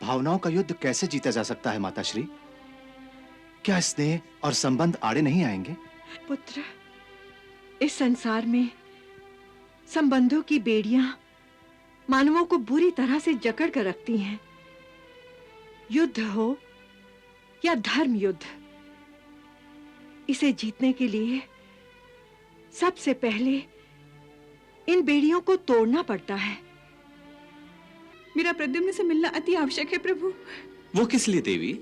भावनाओं का युद्ध कैसे जीता जा सकता है माताश्री? क्या स्नेह और संबंध आड़े नहीं आएंगे? पुत्र, इस संसार में संबंधों की बेड़ियां मानवों को बुरी तरह से जकड़ कर रखती हैं। युद्ध हो या धर्म युद्ध, इसे जीतने के लिए सबसे पहले इन बेड़ियों को तोड़ना पड़ता है। मेरा प्रद्युम्न से मिलना अति आवश्यक है प्रभु। वो किस लिए देवी?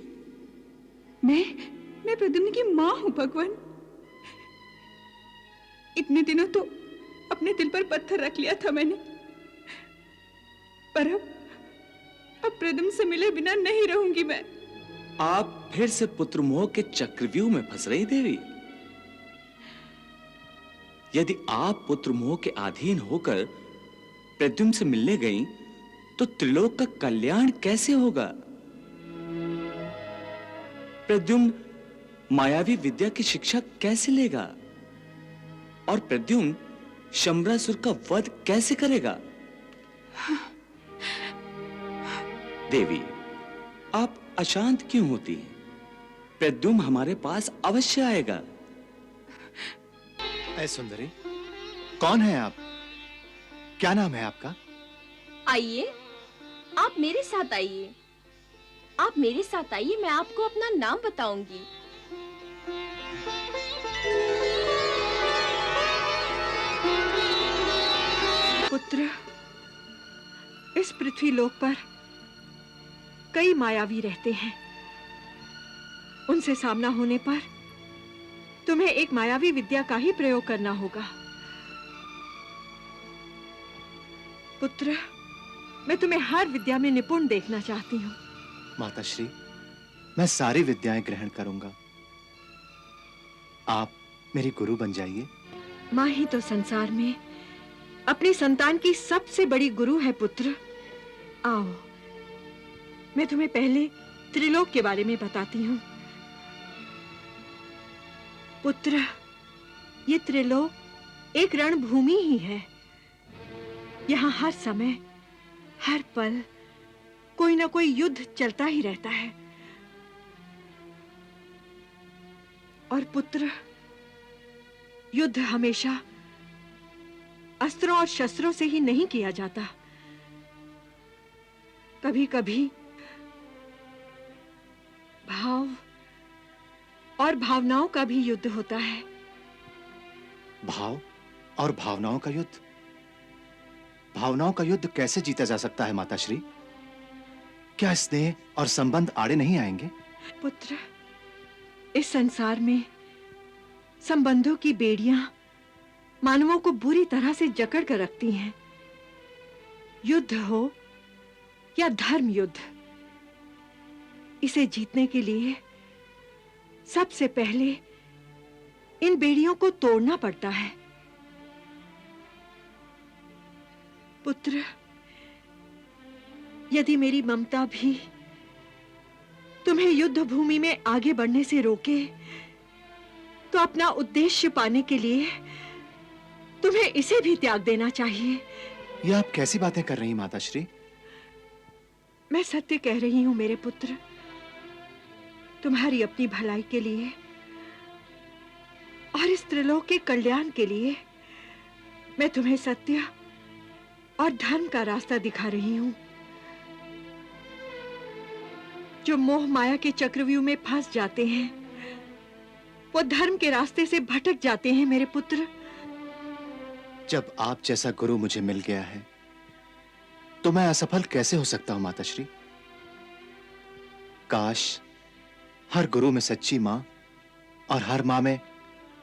मैं प्रद्युम्न की मां हूं भगवान। इतने दिनों तो अपने दिल पर पत्थर रख लिया था मैंने, पर अब प्रद्युम्न से मिले बिना नहीं रहूंगी मैं। आप फिर से पुत्र मोह के चक्रव्यूह में फंस रही देवी। यदि आप पुत्र मोह के अधीन होकर प्रद्युम्न से मिलने गईं, तो त्रिलोक का कल्याण कैसे होगा? प्रद्युम्न मायावी विद्या की शिक्षा कैसे लेगा? और प्रद्युम्न शंबरासुर का वध कैसे करेगा? देवी, आप अशांत क्यों होती हैं? प्रद्युम्न हमारे पास अवश्य आएगा। ऐ सुंदरी, कौन है आप? क्या नाम है आपका? आइए, आप मेरे साथ आइए। आप मेरे साथ आइए, मैं आपको अपना नाम बताऊंगी। पुत्र, इस पृथ्वी लोक पर कई मायावी रहते हैं। उनसे सामना होने पर तुम्हें एक मायावी विद्या का ही प्रयोग करना होगा। पुत्र, मैं तुम्हें हर विद्या में निपुण देखना चाहती हूँ। माताश्री, मैं सारी विद्याएं ग्रहण करूंगा। आप मेरी गुरु बन जाइए। माँ ही तो संसार में अपनी संतान की सबसे बड़ी गुरु है पुत्र। आओ, मैं तुम्हें पहले त्रिलोक के बारे में बताती हूँ। पुत्र, ये त्रिलोक एक रणभूमि ही है। यहाँ हर समय, हर पल कोई ना कोई युद्ध चलता ही रहता है। और पुत्र, युद्ध हमेशा अस्त्रों और शस्त्रों से ही नहीं किया जाता। कभी-कभी भाव और भावनाओं का भी युद्ध होता है। भाव और भावनाओं का युद्ध? भावनाओं का युद्ध कैसे जीता जा सकता है माताश्री? क्या स्नेह और संबंध आड़े नहीं आएंगे? पुत्र, इस संसार में संबंधों की बेड़ियां मानवों को बुरी तरह से जकड़ कर रखती हैं। युद्ध हो या धर्म युद्ध, इसे जीतने के लिए सबसे पहले इन बेड़ियों को तोड़ना पड़ता है। पुत्र, यदि मेरी ममता भी तुम्हें युद्ध भूमि में आगे बढ़ने से रोके, तो अपना उद्देश्य पाने के लिए तुम्हें इसे भी त्याग देना चाहिए। ये आप कैसी बातें कर रही माताश्री? मैं सत्य कह रही हूं मेरे पुत्र। तुम्हारी अपनी भलाई के लिए और इस त्रिलोक के कल्याण के लिए मैं तुम्हें सत्य और धर्म का रास्ता दिखा रही हूं। जो मोह माया के चक्रव्यूह में फंस जाते हैं, वो धर्म के रास्ते से भटक जाते हैं मेरे पुत्र। जब आप जैसा गुरु मुझे मिल गया है, तो मैं असफल कैसे हो सकता हूं माताश्री? काश हर गुरु में सच्ची मां और हर मां में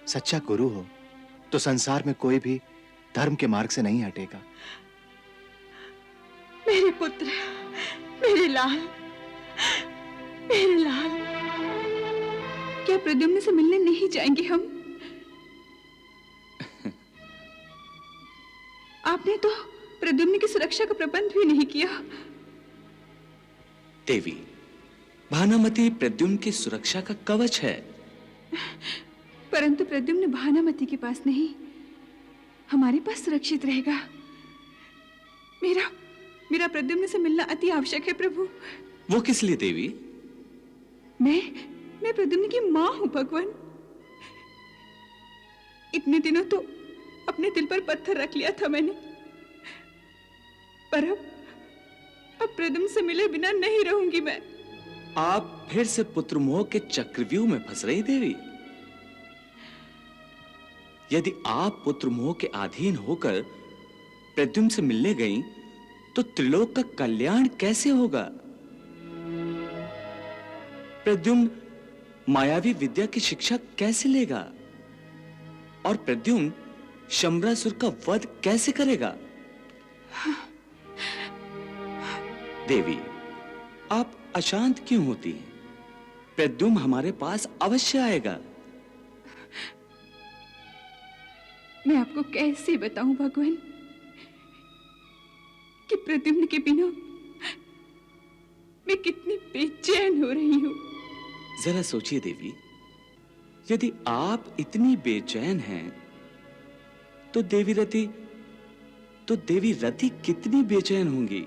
सच्चा गुरु हो, तो संसार में कोई भी धर्म के मार्ग से नहीं हटेगा। मेरे पुत्र, मेरे लाल, मेरे लाल, क्या प्रद्युम्न से मिलने नहीं जाएंगे हम? आपने तो प्रद्युम्न की सुरक्षा का प्रबंध भी नहीं किया। देवी, भानामती प्रद्युम्न की सुरक्षा का कवच है। परंतु प्रद्युम्न भानामती के पास नहीं, हमारे पास सुरक्षित रहेगा। मेरा प्रद्युम्न से मिलना अति आवश्यक है प्रभु। वो किस लिए देवी? मैं प्रद्युम्न की मां हूं भगवान। इतने दिनों तो अपने दिल पर पत्थर रख लिया था मैंने, पर अब प्रद्युम्न से मिले बिना नहीं रहूंगी मैं। आप फिर से पुत्र मोह के चक्रव्यूह में फंस रही देवी। यदि आप पुत्र मोह के अधीन होकर प्रद्युम्न से मिलने गईं, तो त्रिलोक का कल्याण कैसे होगा? प्रद्युम्न मायावी विद्या की शिक्षा कैसे लेगा? और प्रद्युम्न शंबरासुर का वध कैसे करेगा? देवी, आप अशांत क्यों होती हैं? प्रद्युम्न हमारे पास अवश्य आएगा। मैं आपको कैसे बताऊं भगवान कि प्रद्युम्न के बिना मैं कितनी बेचैन हो रही हूं। जरा सोचिए देवी, यदि आप इतनी बेचैन हैं, तो देवी रति कितनी बेचैन होंगी?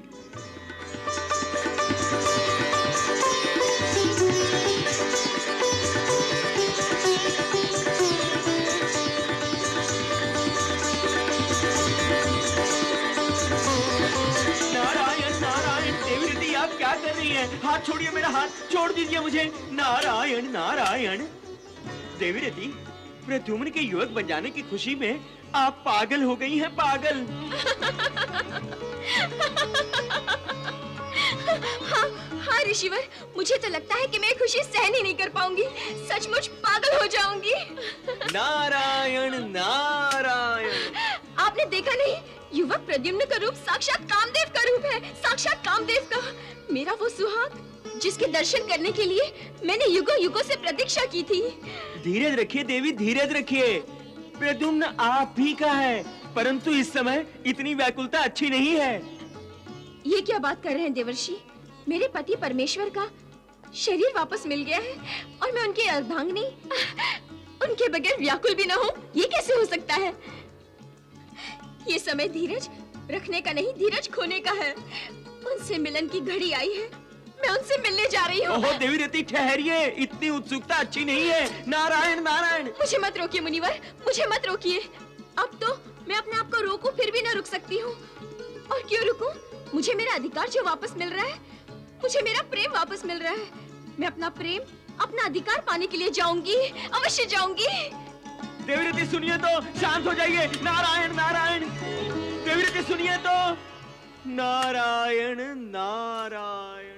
नारायण नारायण, देवी रति आप क्या कर रही हैं? हाथ छोड़िए, मेरा हाथ छोड़ दीजिए मुझे। नारायण नारायण। देवी रति, प्रद्युम्न के युवक बन जाने की खुशी में आप पागल हो गई हैं, पागल। हाँ ऋषिवर, मुझे तो लगता है कि मैं खुशी सहन ही नहीं कर पाऊंगी। सचमुच पागल हो जाऊंगी। नारायण नारायण। आपने देखा नहीं, युवक प्रद्युम्न का रूप साक्षात कामदेव का रूप है, साक्षात कामदेव का। मेरा वो सुहाग जिसके दर्शन करने के लिए मैंने युगों युगों से प्रतीक्षा की थी। धीरज रखिए देवी, धीरज रखिए। प्रद्युम्न आप भी का है, परंतु इस समय इतनी व्याकुलता अच्छी नहीं है। ये क्या बात कर रहे हैं देवर्षि? मेरे पति परमेश्वर का शरीर वापस मिल गया है और मैं उनकी अर्धांगिनी, उनके बगैर व्याकुल भी ना हूँ, ये कैसे हो सकता है? ये समय धीरज रखने का नहीं, धीरज खोने का है। उनसे मिलन की घड़ी आई है, मैं उनसे मिलने जा रही हूँ। ओहो देवी रति, ठहरिए, इतनी उत्सुकता अच्छी नहीं है। नारायण नारायण। मुझे मत रोकिए मुनिवर, मुझे मत रोकिए। अब तो मैं अपने आप को रोकूं फिर भी न रुक सकती हूँ। और क्यों रुकूं? मुझे मेरा अधिकार जो वापस मिल रहा है, मुझे मेरा प्रेम वापस मिल रहा है। मैं अपना प्रेम, अपना अधिकार पाने के लिए जाऊंगी, अवश्य जाऊंगी। देवी रति सुनिए तो, शांत हो जाइए। नारायण नारायण। देवी रति सुनिए तो। नारायण नारायण।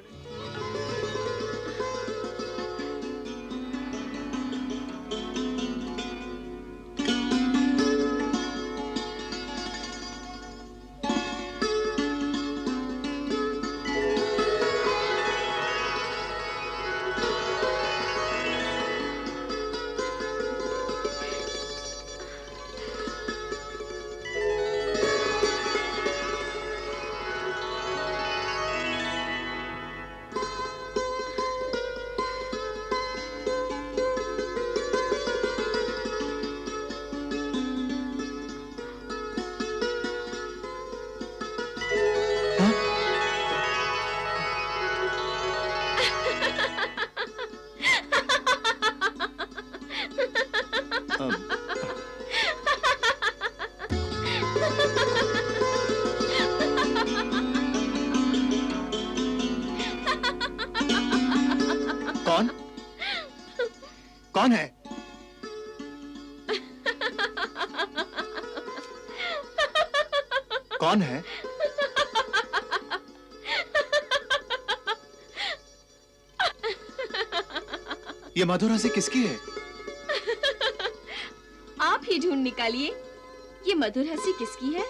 कौन? कौन है? कौन है? ये मधुर हंसी किसकी है? आप ही ढूंढ निकालिए, ये मधुर हंसी किसकी है?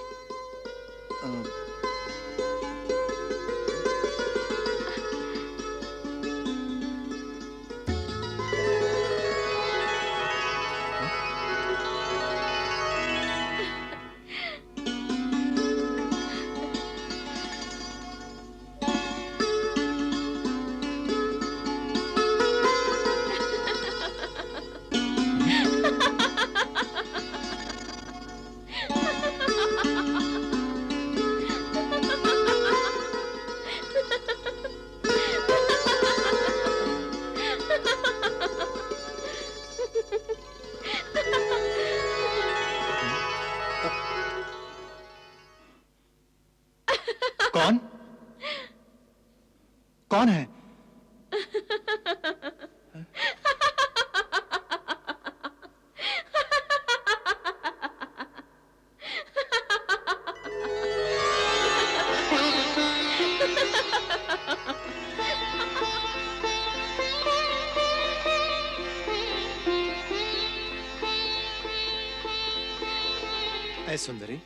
कौन है? ऐ सुंदरी,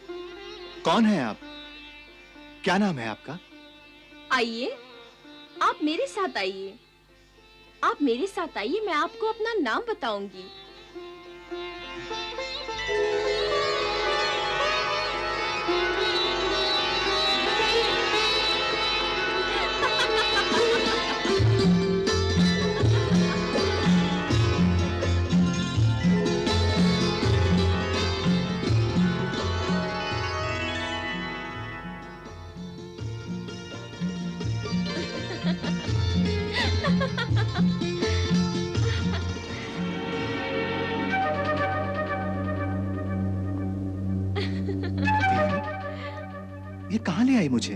कौन है आप? क्या नाम है आपका? आइए, आप मेरे साथ आइए। आप मेरे साथ आइए, मैं आपको अपना नाम बताऊंगी। देवी, ये कहाँ ले आई मुझे?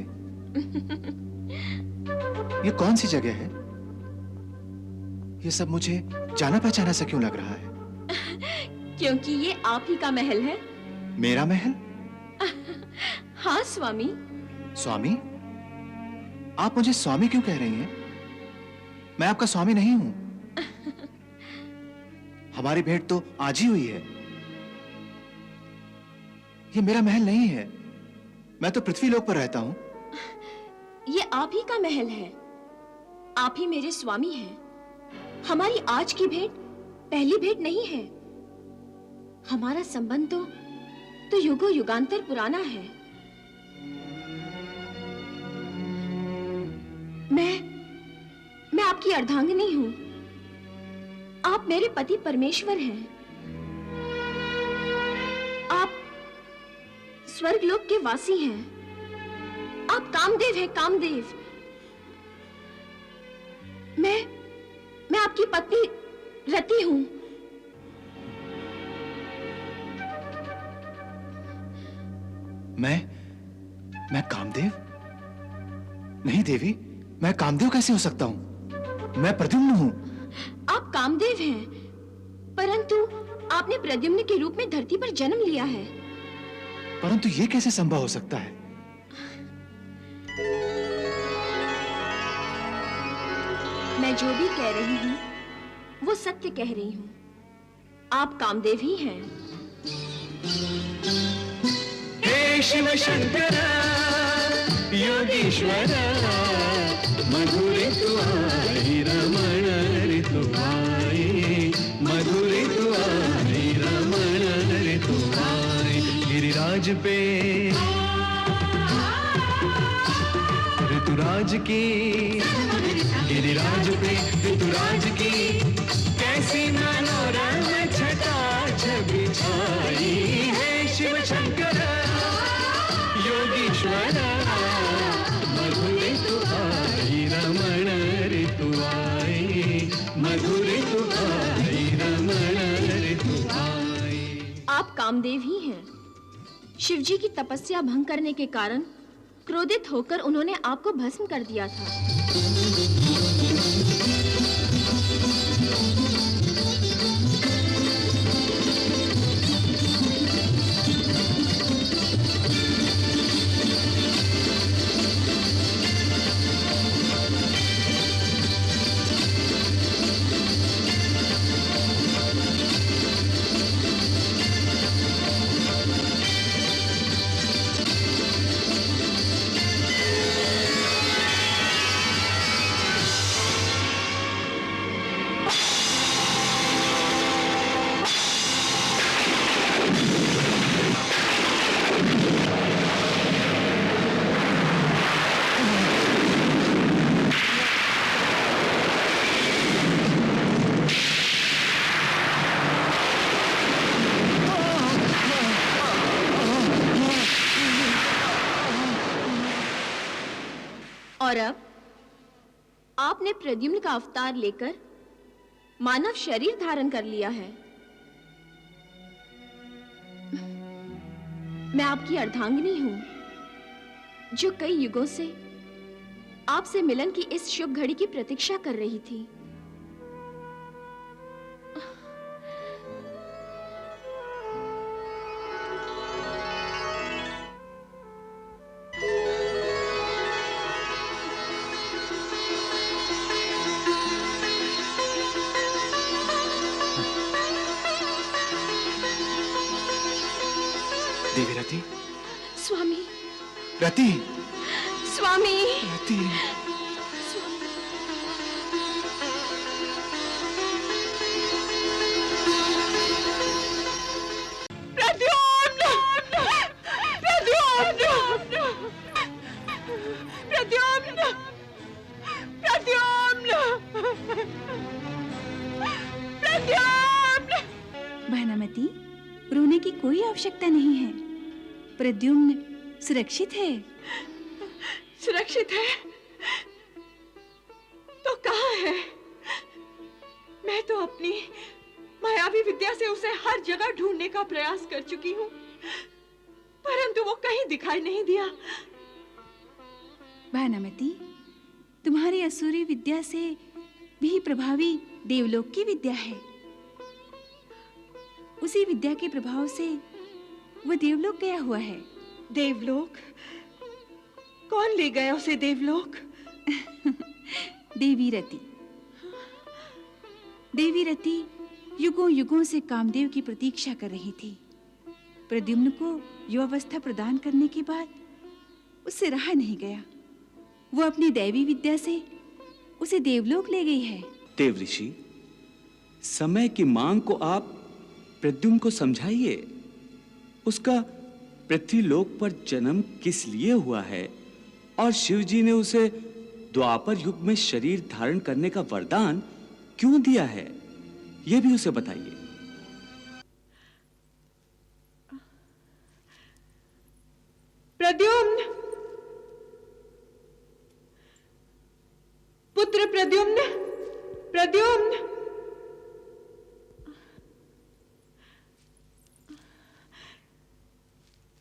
ये कौन सी जगह है? ये सब मुझे जाना पहचाना सा क्यों लग रहा है? क्योंकि ये आप ही का महल है। मेरा महल? हाँ स्वामी। स्वामी? आप मुझे स्वामी क्यों कह रही हैं? मैं आपका स्वामी नहीं हूं। हमारी भेंट तो आज ही हुई है। ये मेरा महल नहीं है। मैं तो पृथ्वीलोक पर रहता हूं। ये आप ही का महल है। आप ही मेरे स्वामी हैं। हमारी आज की भेंट पहली भेंट नहीं है। हमारा संबंध तो युगों युगांतर पुराना है। मैं आपकी अर्धांगिनी हूं। आप मेरे पति परमेश्वर हैं। आप स्वर्गलोक के वासी हैं। आप कामदेव हैं, कामदेव। मैं आपकी पत्नी रति हूं। मैं कामदेव? नहीं देवी, मैं कामदेव कैसे हो सकता हूं? मैं प्रद्युम्न हूं। आप कामदेव हैं, परंतु आपने प्रद्युम्न के रूप में धरती पर जन्म लिया है। परंतु ये कैसे संभव हो सकता है? मैं जो भी कह रही हूँ वो सत्य कह रही हूँ। आप कामदेव ही हैं। हे शिव शंकर योगीश्वर मधुर तू आई रमण रे तू आई, मधुर तू आई रमण रे तू आई। गिरिराज पे ऋतुराज की, गिरिराज पे ऋतुराज की कैसी मनोरम छटा छवि छाई। हे शिव शंकर योगीश्वर मधुर तू आई रमण रे तू आई, मधुर तू आई रमण रे तू आई। आप कामदेव ही हैं। शिवजी की तपस्या भंग करने के कारण क्रोधित होकर उन्होंने आपको भस्म कर दिया था। और अब आपने प्रद्युम्न का अवतार लेकर मानव शरीर धारण कर लिया है। मैं आपकी अर्धांगिनी हूं, जो कई युगों से आपसे मिलन की इस शुभ घड़ी की प्रतीक्षा कर रही थी। देवी रति, स्वामी, रति, स्वामी, रति। प्रद्युम्न! प्रद्युम्न! प्रद्युम्न! प्रद्युम्न! प्रद्युम्न! भानुमति, रोने की कोई आवश्यकता नहीं है। प्रद्युम्न सुरक्षित है। सुरक्षित है तो कहाँ है? मैं तो अपनी मायावी विद्या से उसे हर जगह ढूंढने का प्रयास कर चुकी हूँ, परंतु वो कहीं दिखाई नहीं दिया। भानुमति, तुम्हारी असुरी विद्या से भी प्रभावी देवलोक की विद्या है। उसी विद्या के प्रभाव से वो देवलोक गया हुआ है। देवलोक? कौन ले गया उसे देवलोक? देवी रति। देवी रति युगों युगों से कामदेव की प्रतीक्षा कर रही थी। प्रद्युम्न को युवावस्था प्रदान करने के बाद उससे रहा नहीं गया। वो अपनी दैवी विद्या से उसे देवलोक ले गई है। देवऋषि, समय की मांग को आप प्रद्युम्न को समझाइए। उसका पृथ्वीलोक पर जन्म किस लिए हुआ है और शिवजी ने उसे द्वापर युग में शरीर धारण करने का वरदान क्यों दिया है, यह भी उसे बताइए। प्रद्युम्न! पुत्र प्रद्युम्न! प्रद्युम्न!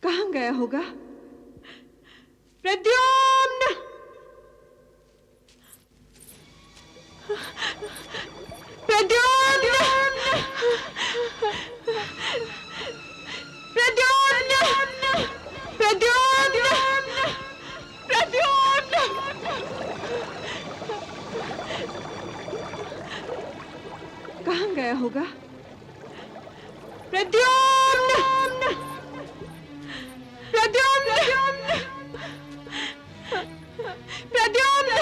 कहाँ गया होगा? प्रद्युम्न! प्रद्युम्न! प्रद्युम्न! प्रद्युम्न! प्रद्युम्न! कहाँ गया होगा? प्रद्युम्न! प्रद्युम्न! प्रद्युम्न!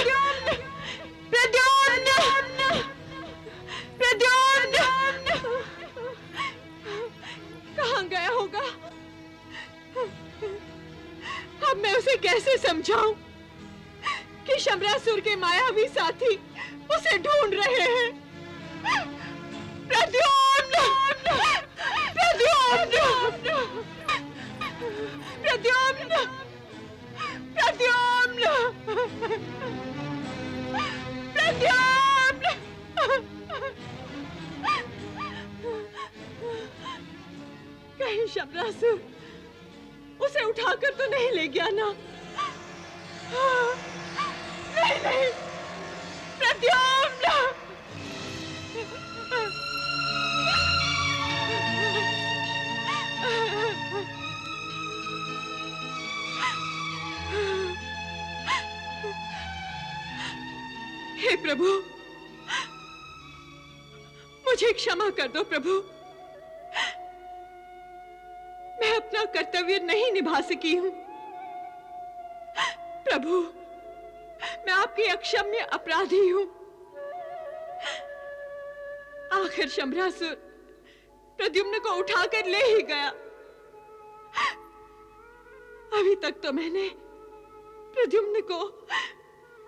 प्रद्युम्न! प्रद्युम्न! कहाँ गया होगा? अब मैं उसे कैसे समझाऊं कि शंबरासुर के मायावी साथी उसे ढूंढ रहे हैं? प्रद्युम्न! प्रद्युम्न! प्रद्युम्न! प्रद्युम्न! प्रद्युम्न! कहीं शंबरासुर उसे उठाकर तो नहीं ले गया ना? नहीं नहीं, प्रद्युम्न! हे प्रभु, मुझे क्षमा कर दो प्रभु। मैं अपना कर्तव्य नहीं निभा सकी हूं। प्रभु, मैं आपकी अक्षम्य अपराधी हूं। आखिर शंबरासुर प्रद्युम्न को उठाकर ले ही गया। अभी तक तो मैंने प्रद्युम्न को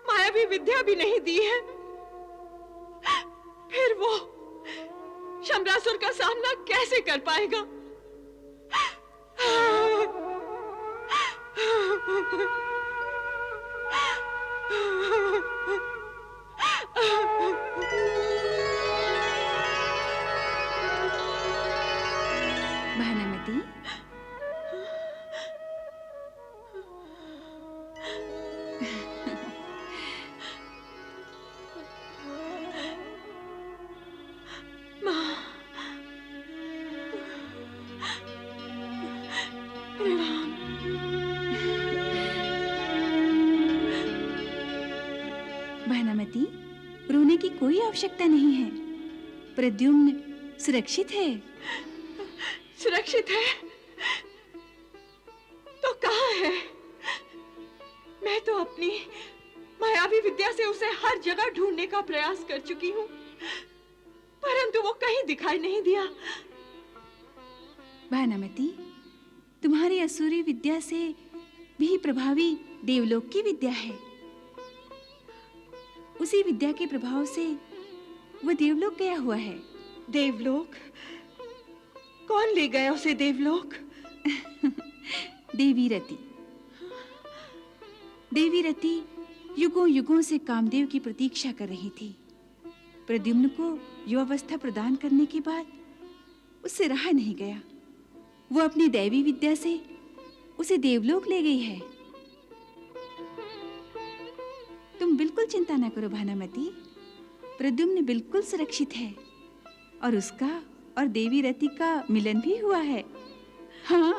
मायावी विद्या भी नहीं दी है, फिर वो शंबरासुर का सामना कैसे कर पाएगा? भानुमति, भानुमति, रोने की कोई आवश्यकता नहीं है। प्रद्युम्न सुरक्षित है। सुरक्षित है तो कहाँ है? मैं तो अपनी मायावी विद्या से उसे हर जगह ढूंढने का प्रयास कर चुकी हूँ, परंतु वो कहीं दिखाई नहीं दिया। भानुमति, तुम्हारी असुरी विद्या से भी प्रभावी देवलोक की विद्या है। उसी विद्या के प्रभाव से वो देवलोक गया हुआ है। देवलोक? कौन ले गया उसे देवलोक? देवी रति। देवी रति युगों युगों से कामदेव की प्रतीक्षा कर रही थी। प्रद्युम्न को युवावस्था प्रदान करने के बाद उससे रहा नहीं गया। वो अपनी दैवी विद्या से उसे देवलोक ले गई है। तुम बिल्कुल चिंता न करो भानुमति, प्रद्युम्न बिल्कुल सुरक्षित है और उसका और देवी रति का मिलन भी हुआ है। हाँ।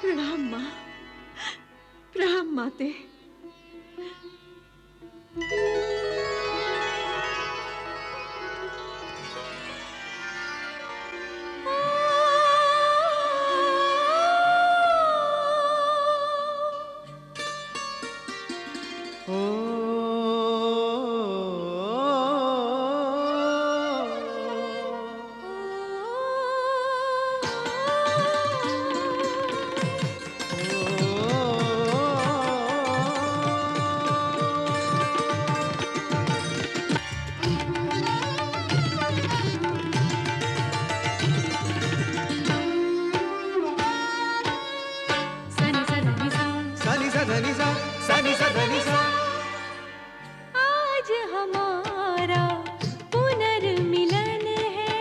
प्रणाम माँ, प्रणाम माते। आज हमारा पुनर्मिलन है,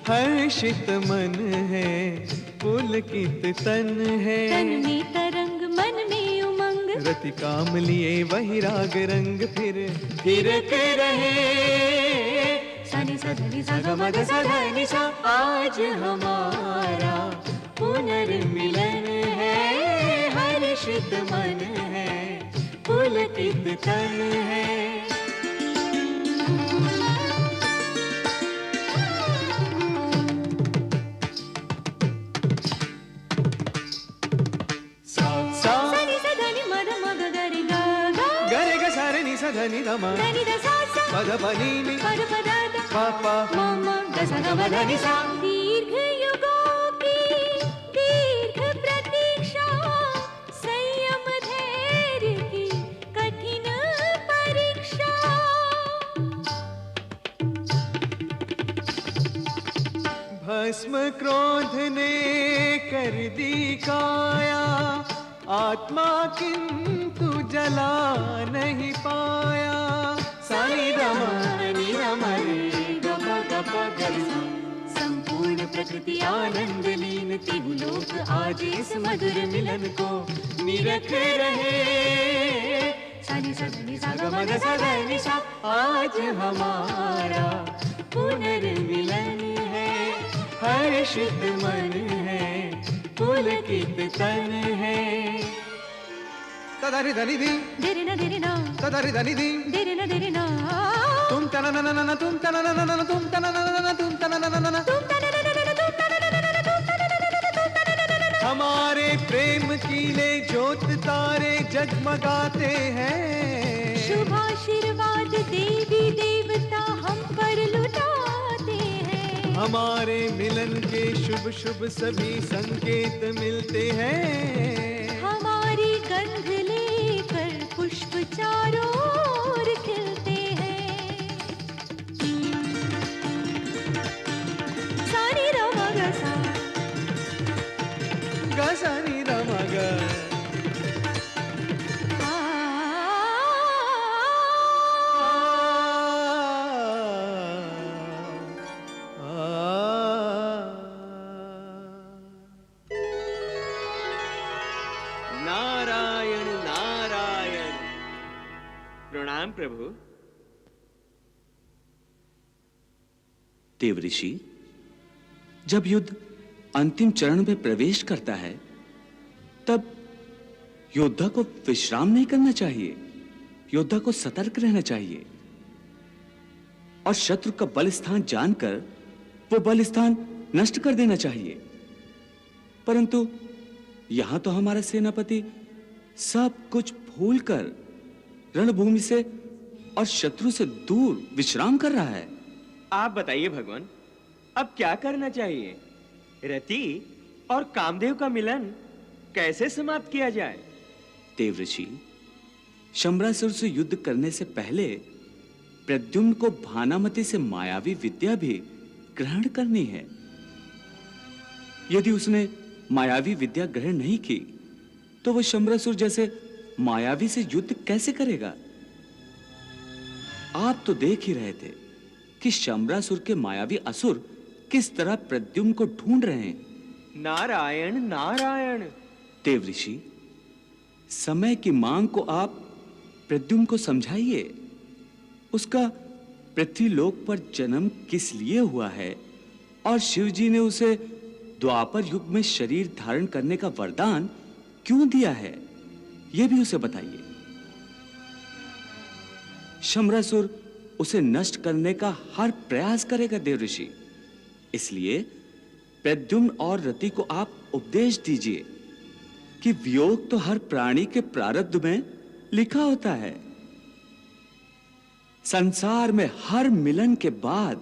हर्षित मन है, पुलकित तन है। तन में तरंग मन में उमंग, रति काम लिए वही राग रंग फिरते रहे। सनि सधनि सगमग सधनि सा। आज हमारा पुनर्मिलन है, हर्षित मन है, पुलकित तन है। सनि सधनि मद मग गरि गा गा, गरे ग सारे नि सा ध नि ध म धनि ध सा सा, पद प नि नि पद पद द प प म म ग स ग म ध नि सा। दीर्घ युगों की दीर्घ प्रतीक्षा, संयम धैर्य की कठिन परीक्षा। भस्म क्रोध ने कर दी काया, आत्मा किंतु जला नहीं पाया। सानी रमणी रमणी गप गप गरसा, संपूर्ण प्रकृति आनंद लीन, तिहु लोक आज इस मधुर मिलन को निरख रहे। सनि सधनि सा ग म मग ग सा ध नि सा। आज हमारा पुनर्मिलन है, हर्षित मन है, पुलकित तन है। तदारि धनि धी, धीरे न धीरे न, तदारि धनि धी। धीरे न धीरे न। तुम तना ना ना ना तुम तना ना ना ना तुम तना ना ना ना तुम तना ना ना ना। हमारे प्रेम कीले ज्योत तारे जगमगाते हैं। शुभ आशीर्वाद देवी देवता हम पर लुटाते हैं। हमारे मिलन के शुभ शुभ सभी संकेत मिलते हैं। हमारी गंध लेकर पुष्प चारों ओर खिलते हैं। सानी रमा ग सा, ग सा नि ध म ग। नारायण नारायण। प्रणाम प्रभु। देवऋषि, जब युद्ध अंतिम चरण में प्रवेश करता है, तब योद्धा को विश्राम नहीं करना चाहिए। योद्धा को सतर्क रहना चाहिए और शत्रु का बल स्थान जानकर वो बल स्थान नष्ट कर देना चाहिए। परंतु यहां तो हमारा सेनापति सब कुछ भूलकर रणभूमि से और शत्रु से दूर विश्राम कर रहा है। आप बताइए भगवान, अब क्या करना चाहिए? रति और कामदेव का मिलन कैसे समाप्त किया जाए? देवऋषि, शम्रासुर से युद्ध करने से पहले प्रद्युम्न को भानामति से मायावी विद्या भी ग्रहण करनी है। यदि उसने मायावी विद्या ग्रहण नहीं की तो वह शम्रासुर जैसे मायावी से युद्ध कैसे करेगा? आप तो देख ही रहे थे कि शम्रासुर के मायावी असुर किस तरह प्रद्युम्न को ढूंढ रहे हैं। नारायण नारायण। देवऋषि, समय की मांग को आप प्रद्युम्न को समझाइए। उसका पृथ्वीलोक पर जन्म किस लिए हुआ है और शिवजी ने उसे द्वापर युग में शरीर धारण करने का वरदान क्यों दिया है, यह भी उसे बताइए। शम्रासुर उसे नष्ट करने का हर प्रयास करेगा देवऋषि। इसलिए प्रद्युम्न और रति को आप उपदेश दीजिए कि वियोग तो हर प्राणी के प्रारब्ध में लिखा होता है। संसार में हर मिलन के बाद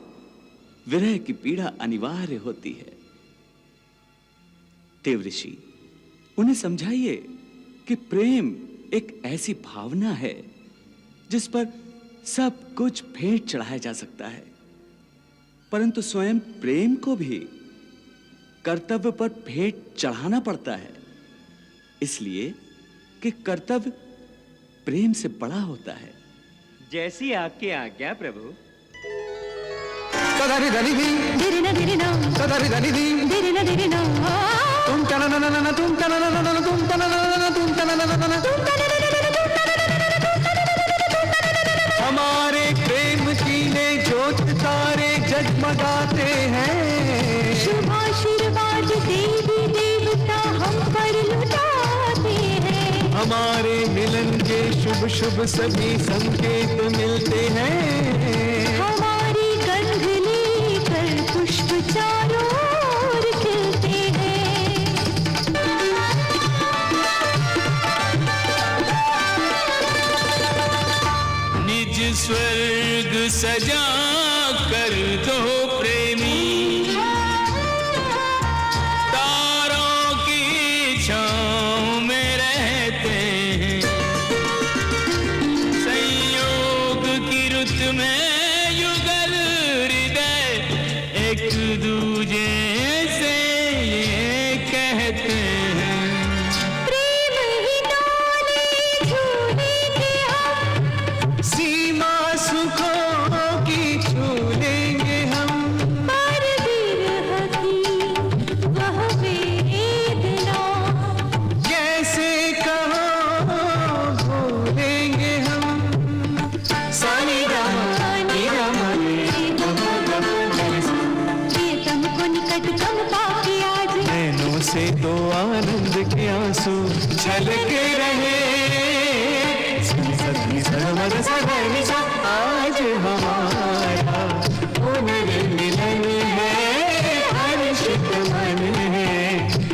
विरह की पीड़ा अनिवार्य होती है। देवऋषि, उन्हें समझाइए कि प्रेम एक ऐसी भावना है जिस पर सब कुछ भेंट चढ़ाया जा सकता है, परंतु स्वयं प्रेम को भी कर्तव्य पर भेंट चढ़ाना पड़ता है, इसलिए कि कर्तव्य प्रेम से बड़ा होता है। जैसी आपकी आज्ञा प्रभु। तदारी धनी दी धीरे ना तदारी धनी दी धीरे ना तुम तना ना ना तुम तना ना ना तुम तना ना तुम तना ना हमारे प्रेम की ने ज्योत तारे जगमगाते हैं। शुभ आशीर्वाद देवी देवता हम पर लुटाते हैं। हमारे मिलन के शुभ शुभ सभी संकेत मिलते हैं। हमारी गंध लेकर पुष्प चारों ओर खिलते हैं। निज स्वर्ग सजा कर दो प्रेमी, तारों की छाँव में रहते हैं। संयोग की रुत में युगल हृदय एक दूजे से ये कहते हैं। प्रेम ही डोले झूलेंगे हम, सीमा सुखों की छू लेंगे हम। पर विरह की वह वेदना कैसे कहो भूलेंगे हम। सानी प्रियतम को निकट कम पाके आज नैनों से तो आनंद के आंसू छलके रहे। सदी सरमद सदैव सा आज हमारा पुनर्मिलन है। हर्षित मन है,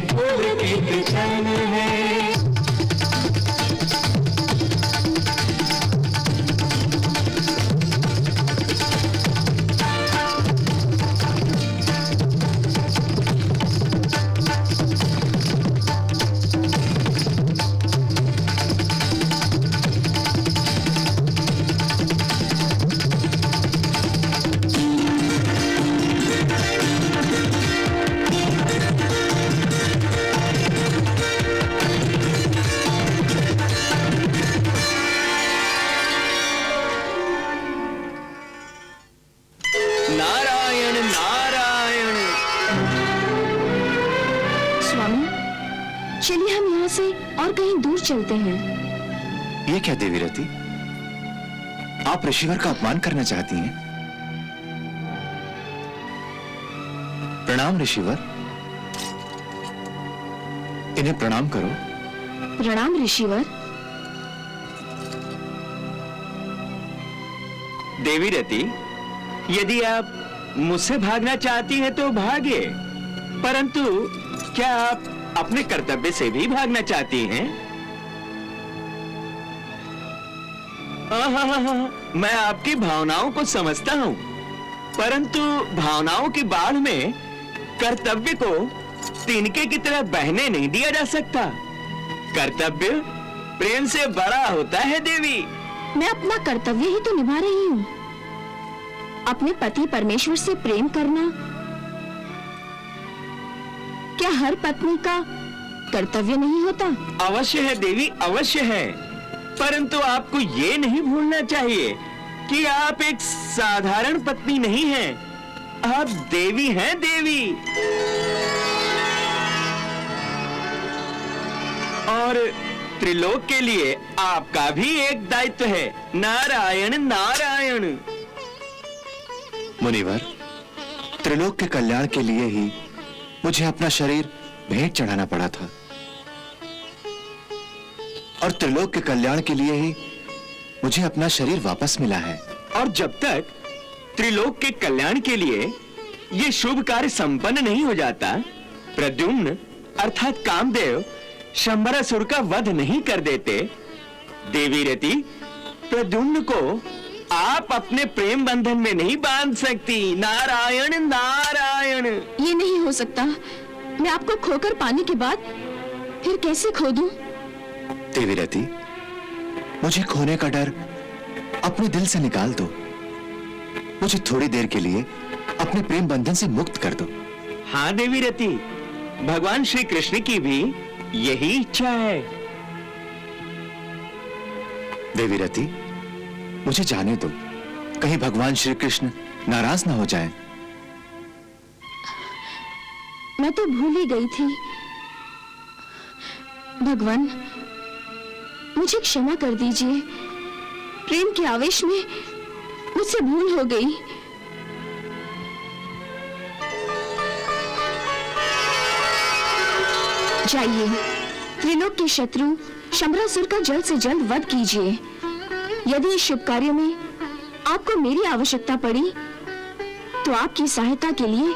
पुलकित तन है। नारायण नारायण। स्वामी, चलिए हम यहाँ से और कहीं दूर चलते हैं। ये क्या देवी रति, आप ऋषिवर का अपमान करना चाहती हैं? प्रणाम ऋषिवर, इन्हें प्रणाम करो। प्रणाम ऋषिवर। देवी रति, यदि आप मुझसे भागना चाहती हैं तो भागे, परंतु क्या आप अपने कर्तव्य से भी भागना चाहती हैं? मैं आपकी भावनाओं को समझता हूं, परंतु भावनाओं की बाढ़ में कर्तव्य को तिनके की तरह बहने नहीं दिया जा सकता। कर्तव्य प्रेम से बड़ा होता है देवी। मैं अपना कर्तव्य ही तो निभा रही हूँ। अपने पति परमेश्वर से प्रेम करना क्या हर पत्नी का कर्तव्य नहीं होता? अवश्य है देवी, अवश्य है, परंतु आपको ये नहीं भूलना चाहिए कि आप एक साधारण पत्नी नहीं हैं, आप देवी हैं, देवी। और त्रिलोक के लिए आपका भी एक दायित्व है। नारायण नारायण। मुनिवर, त्रिलोक के कल्याण के लिए ही मुझे अपना शरीर भेंट चढ़ाना पड़ा था, और त्रिलोक के कल्याण के लिए ही मुझे अपना शरीर वापस मिला है। और जब तक त्रिलोक के कल्याण के लिए ये शुभ कार्य संपन्न नहीं हो जाता, प्रद्युम्न अर्थात कामदेव शंबरासुर का वध नहीं कर देते, देवी रति, प्रद्युम्न को आप अपने प्रेम बंधन में नहीं बांध सकती। नारायण नारायण। ये नहीं हो सकता। मैं आपको खोकर पाने के बाद फिर कैसे खो दूं? देवी रति, मुझे खोने का डर अपने दिल से निकाल दो। मुझे थोड़ी देर के लिए अपने प्रेम बंधन से मुक्त कर दो। हाँ देवी रति, भगवान श्री कृष्ण की भी यही इच्छा है। देवी रति, मुझे जाने दो, कहीं भगवान श्री कृष्ण नाराज ना हो जाएं। मैं तो भूल ही गई थी। भगवान, मुझे क्षमा कर दीजिए। प्रेम के आवेश में मुझसे भूल हो गई। जाइए, त्रिलोक के शत्रु शंबरासुर का जल्द से जल्द वध कीजिए। यदि इस शुभ कार्य में आपको मेरी आवश्यकता पड़ी तो आपकी सहायता के लिए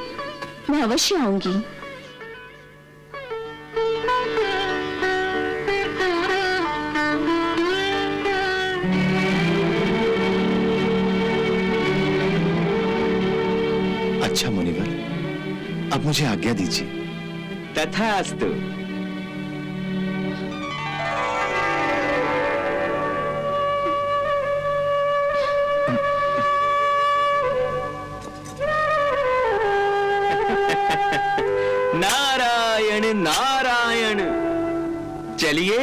मैं अवश्य आऊंगी। अच्छा मुनिवर, अब मुझे आज्ञा दीजिए। तथास्तु। नारायण नारायण। चलिए